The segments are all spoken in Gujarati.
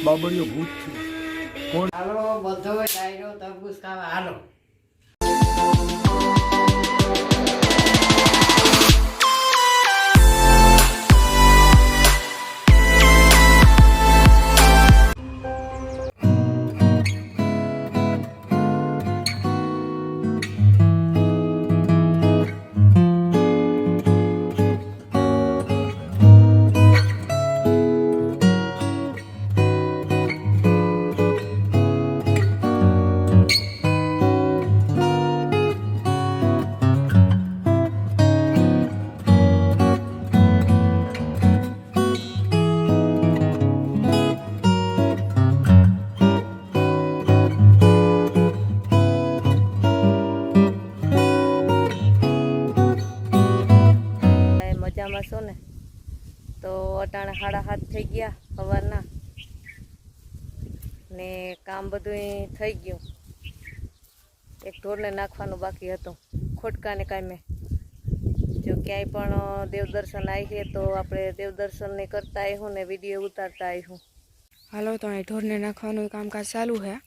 બાબરીઓ ભૂત છે. કોણ? હાલો બધો ડાયરો તરબૂચ ખાવા હાલો. મજામાં છો ને? તો અટાણે 7:30 થઈ ગયા સવારના ને કામ બધું થઈ ગયું. એક ઢોરને નાખવાનું બાકી હતું ખોટકાને કામે. જો ક્યાંય પણ દેવદર્શન આવીએ તો આપણે દેવદર્શન ને કરતા આવ્યું ને વિડીયો ઉતારતા આવ્યું. હાલો તો અહીં ઢોરને નાખવાનું કામકાજ ચાલુ છે.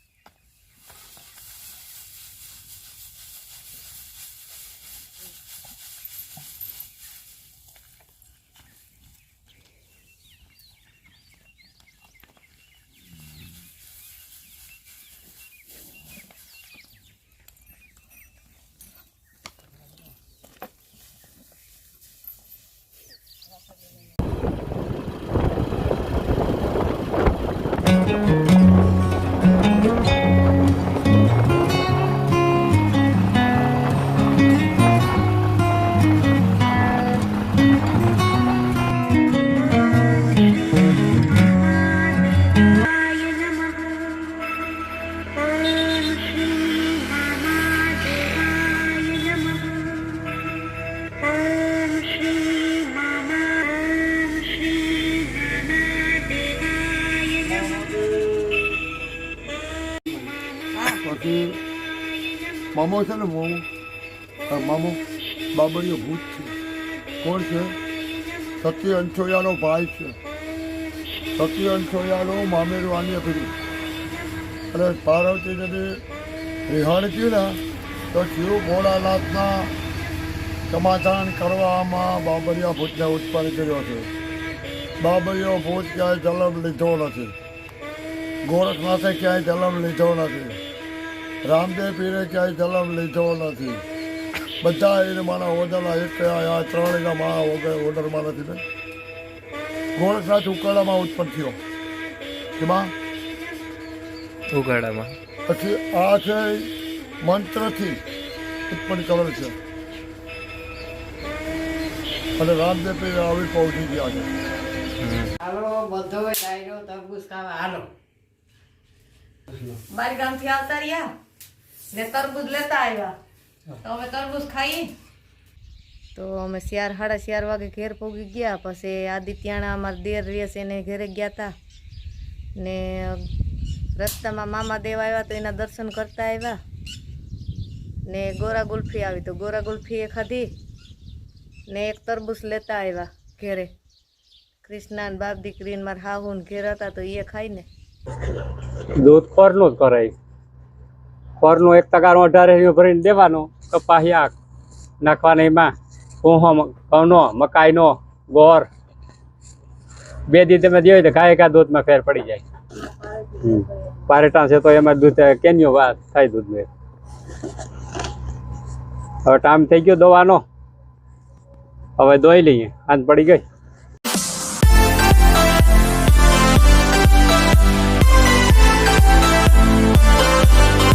મામો છે ને મામો બાબરીઓ ભૂત છે. કોણ છે? સત્ય અંછોયાનો ભાઈ છે. સત્ય અંછોયાનો મામેરું આની કર્યું અને પાર્વતી નદી રિહાણ થયું ને તો શિવ ભોળાનાથના સમાધાન કરવામાં બાબરિયા ભૂતને ઉત્પન્ન કર્યો છે. બાબરીઓ ભૂત ક્યાંય જન્મ લીધો નથી. ગોરખનાથે ક્યાંય જન્મ લીધો નથી. રામદેવ પીરે ક્યાંય જન્મ લીધો નથી. બધા એને મારા ઓર્ડરના એક આ 3 એના મારા ઓર્ડરમાં નથી ને. ગોરખનાથ ઉકાળામાં ઉત્પન્ન થયો. કેમાં? ઉકાળામાં. પછી આ છે મંત્રથી ઉત્પન્ન કરે છે અને રામદેવ પીરે આવી પહોંચી ગયા છે. હાલો બધો ડાયરો તરબૂચ ખાવા હાલો. બારી ગામથી આવતા રહ્યા ને તરબૂચ લેતા આવ્યા તો અમે તરબૂચ ખાઈ. તો અમે 4:30 વાગે ઘેર પહોંચી ગયા. પછી આદિત્યાણા અમારા દેર રહે છે એને ઘરે ગયા હતા ને રસ્તામાં મામા દેવ આવ્યા તો એના દર્શન કરતા આવ્યા ને ગોરા ગુલ્ફી આવી તો ગોરા ગુલ્ફી એ ખાધી ને એક તરબૂચ લેતા આવ્યા ઘેરે. કૃષ્ણાન બાપ દીકરીને મારા હાહુન ઘેર હતા તો એ ખાઈને દૂધ ખોરનું જ કરાય. ખોરનું 1 તગારો 18 ભરીને દેવાનું. કપાહિયા નાખવાના એમાં ઘઉંનો મકાઈનો ગોળ 2 દી તમે દેવો તો ગાય દૂધમાં ફેર પડી જાય. પારેટા છે તો એમાં દૂધ કેન્યો વાત થાય દૂધનું. હવે ટાઈમ થઈ ગયો દવાનો. હવે દોઈ લઈએ. આજ પડી ગઈ.